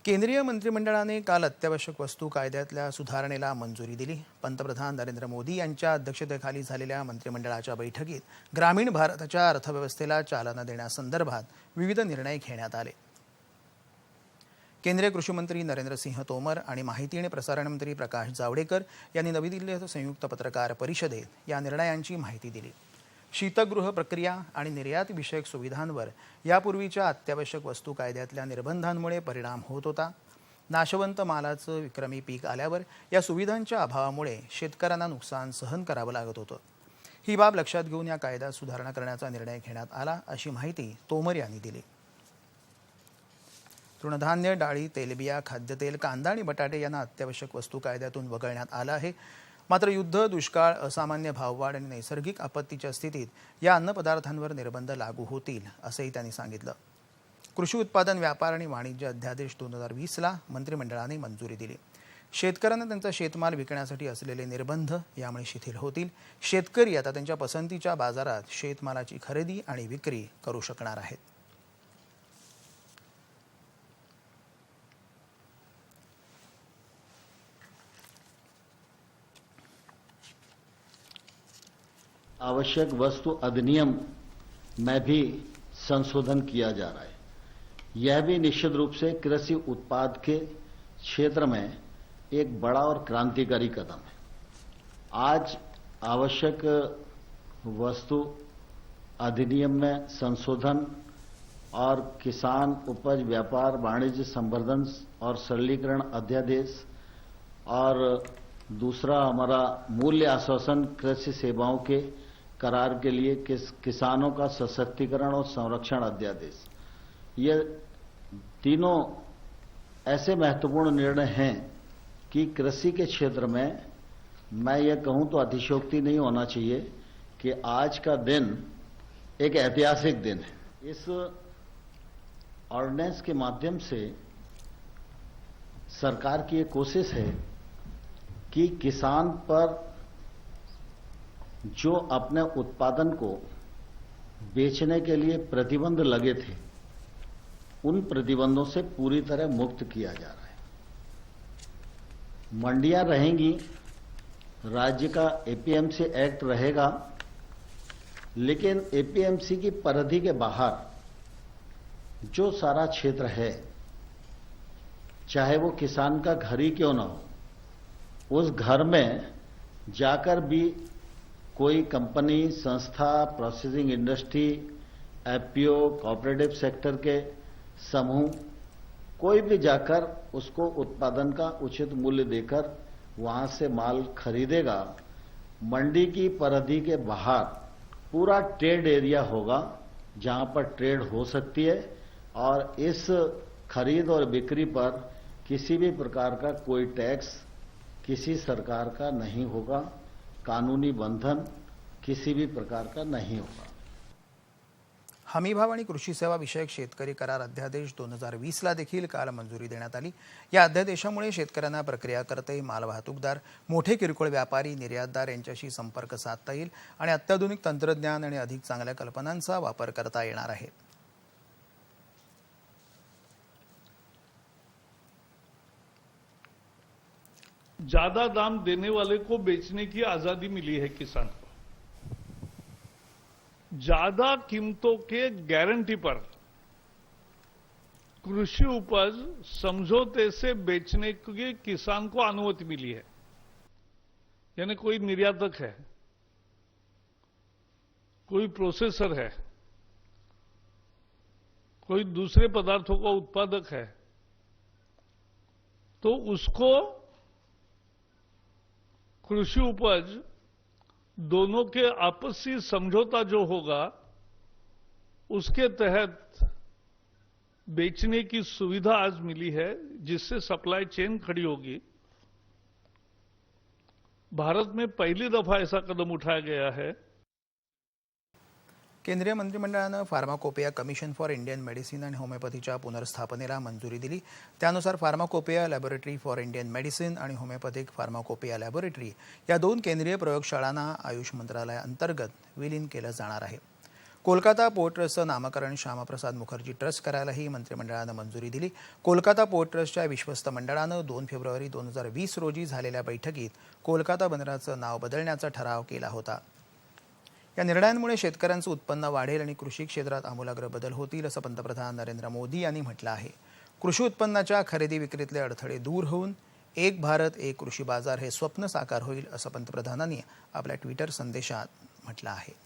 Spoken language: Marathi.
केंद्रीय मंत्रिमंडळाने काल अत्यावश्यक वस्तू कायद्यातल्या सुधारणेला मंजुरी दिली। पंतप्रधान नरेंद्र मोदी यांच्या अध्यक्षतेखाली झालेल्या मंत्रिमंडळाच्या बैठकीत ग्रामीण भारताच्या अर्थव्यवस्थेला चालना देण्यासंदर्भात विविध निर्णय घेण्यात आले। केंद्रीय कृषी मंत्री नरेंद्र सिंह तोमर आणि माहिती आणि प्रसारण मंत्री प्रकाश जावडेकर यांनी नवी दिल्लीत संयुक्त पत्रकार परिषदेत या निर्णयांची माहिती दिली। शीतगृह प्रक्रिया आणि निर्यात विषयक सुविधांवर यापूर्वीच्या अत्यावश्यक वस्तू कायद्यातल्या निर्बंधांमुळे परिणाम होत होता। नाशवंत मालाचं विक्रमी पीक आल्यावर या सुविधांच्या अभावामुळे शेतकऱ्यांना नुकसान सहन करावं लागत होतं। ही बाब लक्षात घेऊन या कायद्यात सुधारणा करण्याचा निर्णय घेण्यात आला, अशी माहिती तोमर यांनी दिली। तृणधान्य, डाळी, तेलबिया, खाद्यतेल, कांदा आणि बटाटे यांना अत्यावश्यक वस्तू कायद्यातून वगळण्यात आलं आहे। मात्र युद्ध, दुष्काळ, असामान्य भाववाढ आणि नैसर्गिक आपत्तीच्या स्थितीत या अन्नपदार्थांवर निर्बंध लागू होतील, असंही त्यांनी सांगितलं। कृषी उत्पादन व्यापार आणि वाणिज्य अध्यादेश 2020ला मंत्रिमंडळाने मंजुरी दिली। शेतकऱ्यांना त्यांचा शेतमाल विकण्यासाठी असलेले निर्बंध यामुळे शिथिल होतील। शेतकरी आता त्यांच्या पसंतीच्या बाजारात शेतमालाची खरेदी आणि विक्री करू शकणार आहेत। आवश्यक वस्तु अधिनियम में भी संशोधन किया जा रहा है। यह भी निश्चित रूप से कृषि उत्पाद के क्षेत्र में एक बड़ा और क्रांतिकारी कदम है। आज आवश्यक वस्तु अधिनियम में संशोधन और किसान उपज व्यापार वाणिज्य संवर्धन और सरलीकरण अध्यादेश और दूसरा हमारा मूल्य आश्वासन कृषि सेवाओं के करार के लिए किसानों का सशक्तिकरण और संरक्षण अध्यादेश, ये तीनों ऐसे महत्वपूर्ण निर्णय हैं कि कृषि के क्षेत्र में मैं ये कहूं तो अतिशयोक्ति नहीं होना चाहिए कि आज का दिन एक ऐतिहासिक दिन है। इस ऑर्डिनेंस के माध्यम से सरकार की ये कोशिश है कि किसान पर जो अपने उत्पादन को बेचने के लिए प्रतिबंध लगे थे, उन प्रतिबंधों से पूरी तरह मुक्त किया जा रहा है। मंडियां रहेंगी, राज्य का एपीएमसी एक्ट रहेगा, लेकिन एपीएमसी की परिधि के बाहर जो सारा क्षेत्र है, चाहे वो किसान का घर ही क्यों ना हो, उस घर में जाकर भी कोई कंपनी, संस्था, processing industry, FPO, cooperative sector के समूह, कोई भी जाकर उसको उत्पादन का उचित मूल्य देकर वहां से माल खरीदेगा। मंडी की परिधि के बाहर पूरा ट्रेड एरिया होगा जहां पर ट्रेड हो सकती है और इस खरीद और बिक्री पर किसी भी प्रकार का कोई टैक्स किसी सरकार का नहीं होगा, कानूनी बंधन किसी भी प्रकार का नहीं होगा। हमीभाव आणि कृषी सेवा विषयक शेतकरी करार अध्यादेश 2020ला देखील काल मंजुरी देण्यात आली। या अध्यादेशामुळे शेतकऱ्यांना प्रक्रियाकर्ते, मालवाहतूकदार, मोठे किरकोळ व्यापारी, निर्यातदार यांच्याशी संपर्क साधता येईल आणि अत्याधुनिक तंत्रज्ञान आणि अधिक चांगल्या कल्पनांचा वापर करता येणार आहे। ज्यादा दाम देने वाले को बेचने की आजादी मिली है किसान को। ज्यादा कीमतों के गारंटी पर कृषि उपज समझौते से बेचने की किसान को अनुमति मिली है। यानी कोई निर्यातक है, कोई प्रोसेसर है, कोई दूसरे पदार्थों का उत्पादक है, तो उसको कृषि उपज दोनों के आपसी समझौता जो होगा उसके तहत बेचने की सुविधा आज मिली है, जिससे सप्लाई चेन खड़ी होगी। भारत में पहली दफा ऐसा कदम उठाया गया है। केंद्रीय मंत्रिमंडळानं pharmacopoeia commission for Indian medicine आणि होमिओपॅथीच्या पुनर्स्थापनेला मंजुरी दिली। त्यानुसार pharmacopoeia laboratory for Indian medicine आणि होमिओपॅथिक फार्माकोपिया लॅबोरेटरी या दोन केंद्रीय प्रयोगशाळांना आयुष मंत्रालयाअंतर्गत विलीन केलं जाणार आहे। कोलकाता पोर्ट ट्रस्टचं नामकरण श्यामाप्रसाद मुखर्जी ट्रस्ट करायलाही मंत्रिमंडळानं मंजुरी दिली. कोलकाता पोर्ट ट्रस्टच्या विश्वस्त मंडळानं 2 फेब्रुवारी 2020 रोजी झालेल्या बैठकीत कोलकाता बंदराचं नाव बदलण्याचा ठराव केला होता. या निर्णयांमुळे शेतकऱ्यांचं उत्पन्न वाढेल आणि कृषी क्षेत्रात आमूलाग्र बदल होतील असं पंतप्रधान नरेंद्र मोदी यांनी म्हटलं आहे. कृषी उत्पन्नाच्या खरेदी विक्रीतले अडथळे दूर होऊन एक भारत एक कृषी बाजार हे स्वप्न साकार होईल असं पंतप्रधानांनी आपल्या ट्विटर संदेशात म्हटलं आहे.